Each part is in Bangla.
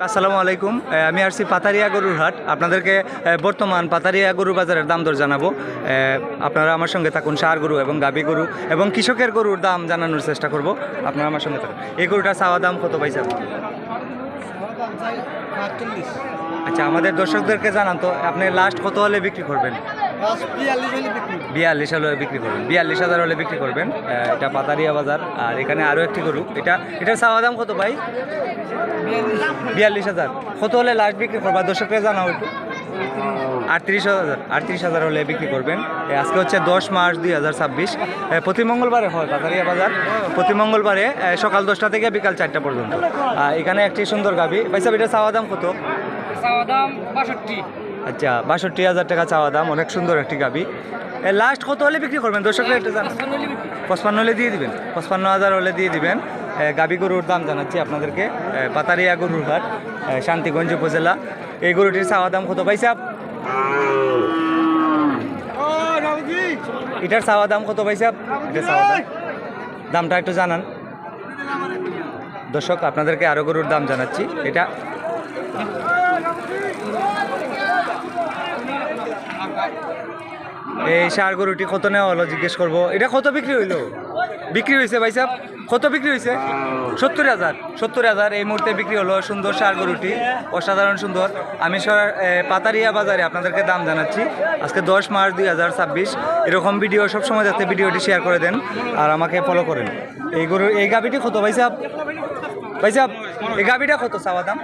আসসালামু আলাইকুম। আমি আসছি পাতারিয়া গরুর হাট। আপনাদেরকে বর্তমান পাতারিয়া গরুর বাজারের দাম দর জানাবো। আপনারা আমার সঙ্গে থাকুন। ষাঁড় গরু এবং গাভী গরু এবং কৃষকের গরুর দাম জানানোর চেষ্টা করব। আপনারা আমার সঙ্গে থাকুন। এই গরুটা চাওয়া দাম কত পাইছে? আচ্ছা, আমাদের দর্শকদেরকে জানান তো, আপনি লাস্ট কত হলে বিক্রি করবেন? 42 হলে বিক্রি করবেন। 42,000 হলে বিক্রি করবেন। এটা পাতারিয়া বাজার। আর এখানে আরও একটি গরু, এটার চাওয়া দাম কত ভাই? 42,000। কত হলে লাস্ট বিক্রি করবা দর্শকরা জানাও একটু। 38,000 হলে বিক্রি করবেন। আজকে হচ্ছে 10 মার্চ 2026। প্রতি মঙ্গলবারে হয় পাতারিয়া বাজার। প্রতি মঙ্গলবারে সকাল 10টা থেকে বিকাল 4টা পর্যন্ত। এখানে একটি সুন্দর গাভী পাইসা। এটা চাওয়া দাম কত? চাওয়া দাম 62। আচ্ছা, 62,000 টাকা চাওয়া দাম। অনেক সুন্দর একটি গাভী। লাস্ট কত হলে বিক্রি করবেন দর্শকরা একটু জানান। 55 হলে দিয়ে দিবেন। 55,000 হলে দিয়ে দিবেন। গাভী গরুর দাম জানাচ্ছি আপনাদেরকে। পাতারিয়া গরুর হাট, শান্তিগঞ্জ উপজেলা। এই গরুটির চাওয়া দাম কত পাইছে? এটার চাওয়া দাম কত পাইছে? এটার চাওয়া দাম, দামটা একটু জানান দর্শক। আপনাদেরকে আরও গরুর দাম জানাচ্ছি। এটা এই ষাঁড় গরুটি কত নেওয়া হলো জিজ্ঞেস করবো। এটা কত বিক্রি হইলো? বিক্রি হয়েছে ভাই সাহেব? কত বিক্রি হয়েছে? 70,000 এই মুহূর্তে বিক্রি হলো সুন্দর ষাঁড় গরুটি। অসাধারণ সুন্দর। আমি পাতারিয়া বাজারে আপনাদেরকে দাম জানাচ্ছি। আজকে 10 মার্চ 2026। এরকম ভিডিও সবসময় যাতে ভিডিওটি শেয়ার করে দেন আর আমাকে ফলো করেন। এই গাভিটি কত ভাই সাহেব? ভাই সাহেব, এই গাভিটা কত চাওয়া দাম?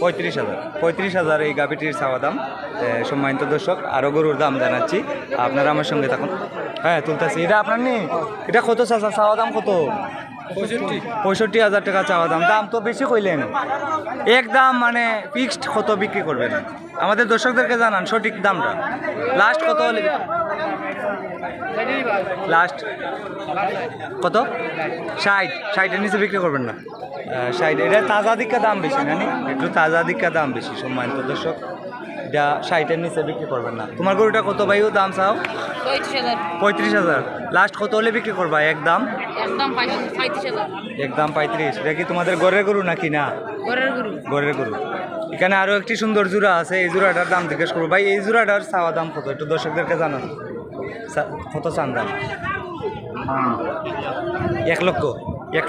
35,000 এই গাভিটির চাওয়া দাম। সম্মানিত দর্শক, আরও গরুর দাম জানাচ্ছি। আপনারা আমার সঙ্গে থাকুন। হ্যাঁ, তুলতেছি। এটা আপনার নেই? এটা কত চাওয়া দাম কত? 65,000 টাকা চাওয়া দাম। দাম তো বেশি কইলেন। একদম মানে ফিক্সড কত বিক্রি করবেন? আমাদের দর্শকদেরকে জানান সঠিক দামটা। লাস্ট কত হলে? লাস্ট কত? 60-এর নিচে বিক্রি করবেন না? 60। এটা তাজা দিকা দাম বেশি না? একটু তাজা দিকা দাম বেশি। সম্মানিত দর্শক, এটা 60-এর নিচে বিক্রি করবেন না। তোমার গরুটা কত ভাইও দাম চাও? 35,000। লাস্ট কত হলে বিক্রি করবা? একদম 35,000। একদম 35। এটা কি তোমাদের ঘরের গরু নাকি? না, ঘরের গরু। এখানে আরও একটি সুন্দর জোড়া আছে। এই জোড়াটার দাম জিজ্ঞেস করবো। ভাই, এই জোড়াটার চাওয়া দাম কত? একটু দর্শকদেরকে জানান। কত চান দাম? 1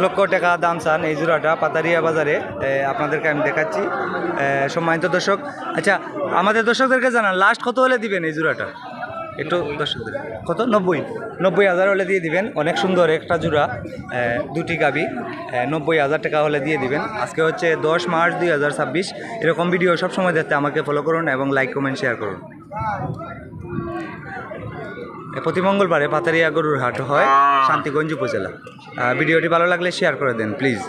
লক্ষ টাকা দাম চান এই জোড়াটা পাতারিয়া বাজারে। আপনাদেরকে আমি দেখাচ্ছি সম্মানিত দর্শক। আচ্ছা, আমাদের দর্শকদেরকে জানান লাস্ট কত হলে দিবেন এই জোড়াটা? একটু দর্শকদের কত? 90,000 হলে দিয়ে দিবেন। অনেক সুন্দর একটা জোড়া, দুটি গাভী। 90,000 টাকা হলে দিয়ে দিবেন। আজকে হচ্ছে 10 মার্চ 2026। এরকম ভিডিও সবসময় দেখতে আমাকে ফলো করুন এবং লাইক কমেন্ট শেয়ার করুন। প্রতি মঙ্গলবারে পাতারিয়া গরুর হাট হয় শান্তিগঞ্জ উপজেলা। ভিডিওটি ভালো লাগলে শেয়ার করে দেন প্লিজ।